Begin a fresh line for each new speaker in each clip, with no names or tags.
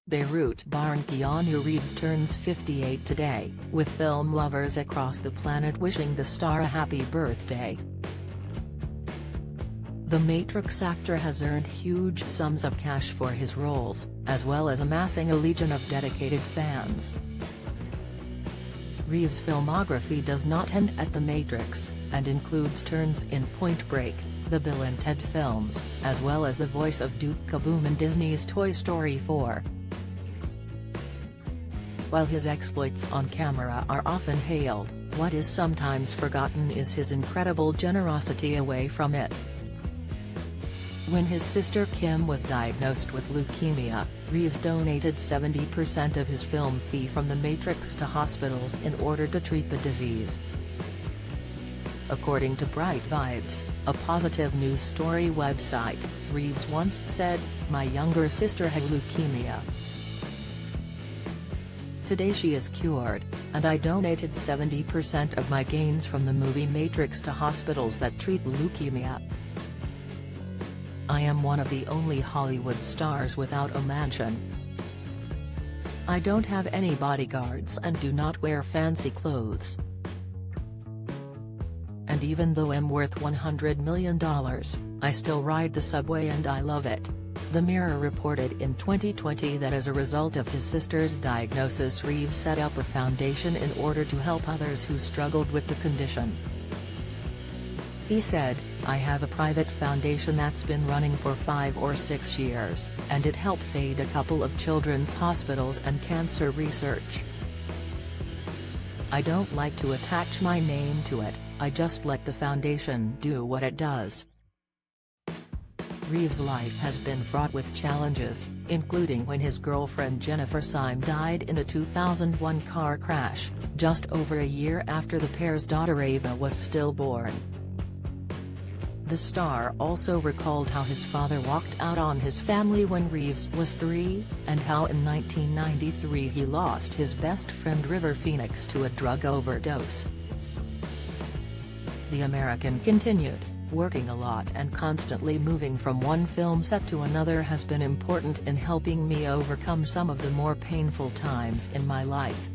Beirut-born Keanu Reeves turns 58 today, with film lovers across the planet wishing the star a happy birthday. The Matrix actor has earned huge sums of cash for his roles, as well as amassing a legion of dedicated fans. Reeves' filmography does not end at The Matrix, and includes turns in Point Break, the Bill and Ted films, as well as the voice of Duke Kaboom in Disney's Toy Story 4. While his exploits on camera are often hailed, what is sometimes forgotten is his incredible generosity away from it. When his sister Kim was diagnosed with leukemia, Reeves donated 70% of his film fee from The Matrix to hospitals in order to treat the disease. According to Bright Vibes, a positive news story website, Reeves once said, "My younger sister had leukemia. Today she is cured, and I donated 70% of my gains from the movie Matrix to hospitals that treat leukemia. I am one of the only Hollywood stars without a mansion. I don't have any bodyguards and do not wear fancy clothes. And even though I'm worth $100 million, I still ride the subway and I love it." The Mirror reported in 2020 that as a result of his sister's diagnosis, Reeves set up a foundation in order to help others who struggled with the condition. He said, "I have a private foundation that's been running for 5 or 6 years, and it helps aid a couple of children's hospitals and cancer research. I don't like to attach my name to it, I just let the foundation do what it does." Reeves' life has been fraught with challenges, including when his girlfriend Jennifer Syme died in a 2001 car crash, just over a year after the pair's daughter Ava was stillborn. The star also recalled how his father walked out on his family when Reeves was 3, and how in 1993 he lost his best friend River Phoenix to a drug overdose. The American continued, "Working a lot and constantly moving from one film set to another has been important in helping me overcome some of the more painful times in my life.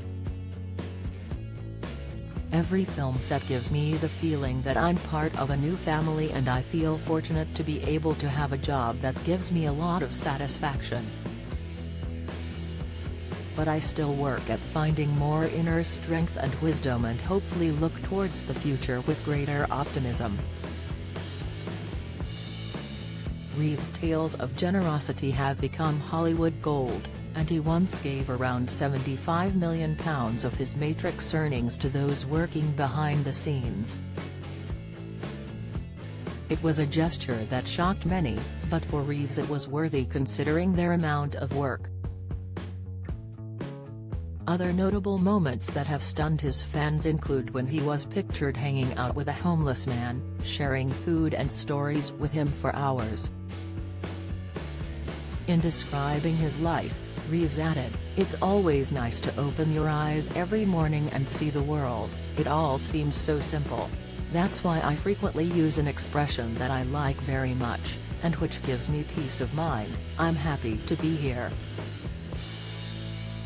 Every film set gives me the feeling that I'm part of a new family, and I feel fortunate to be able to have a job that gives me a lot of satisfaction. But I still work at finding more inner strength and wisdom and hopefully look towards the future with greater optimism." Reeves' tales of generosity have become Hollywood gold, and he once gave around £75 million of his Matrix earnings to those working behind the scenes. It was a gesture that shocked many, but for Reeves it was worthy considering their amount of work. Other notable moments that have stunned his fans include when he was pictured hanging out with a homeless man, sharing food and stories with him for hours. In describing his life, Reeves added, "It's always nice to open your eyes every morning and see the world. It all seems so simple. That's why I frequently use an expression that I like very much, and which gives me peace of mind. I'm happy to be here.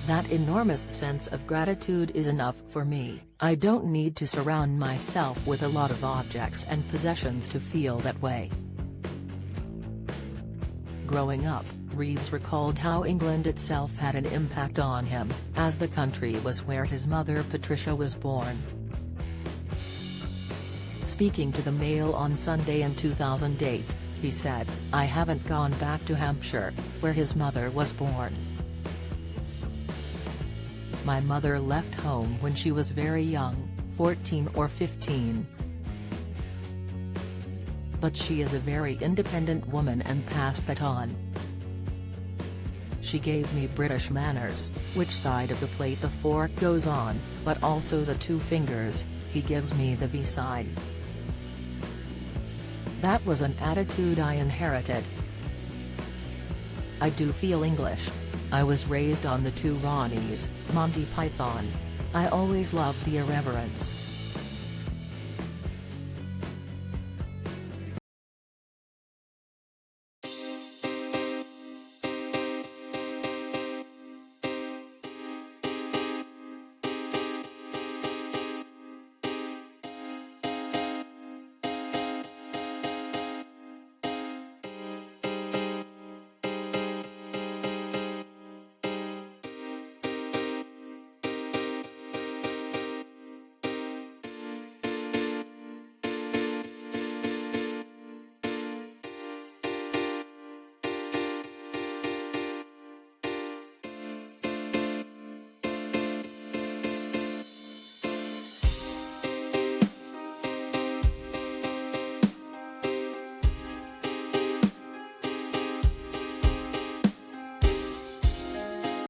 That enormous sense of gratitude is enough for me. I don't need to surround myself with a lot of objects and possessions to feel that way." Growing up, Reeves recalled how England itself had an impact on him, as the country was where his mother Patricia was born. Speaking to the Mail on Sunday in 2008, he said, "I haven't gone back to Hampshire, where his mother was born. My mother left home when she was very young, 14 or 15. But she is a very independent woman and passed that on. She gave me British manners, which side of the plate the fork goes on, but also the 2 fingers, he gives me the V sign. That was an attitude I inherited. I do feel English. I was raised on the 2 Ronnies, Monty Python. I always loved the irreverence.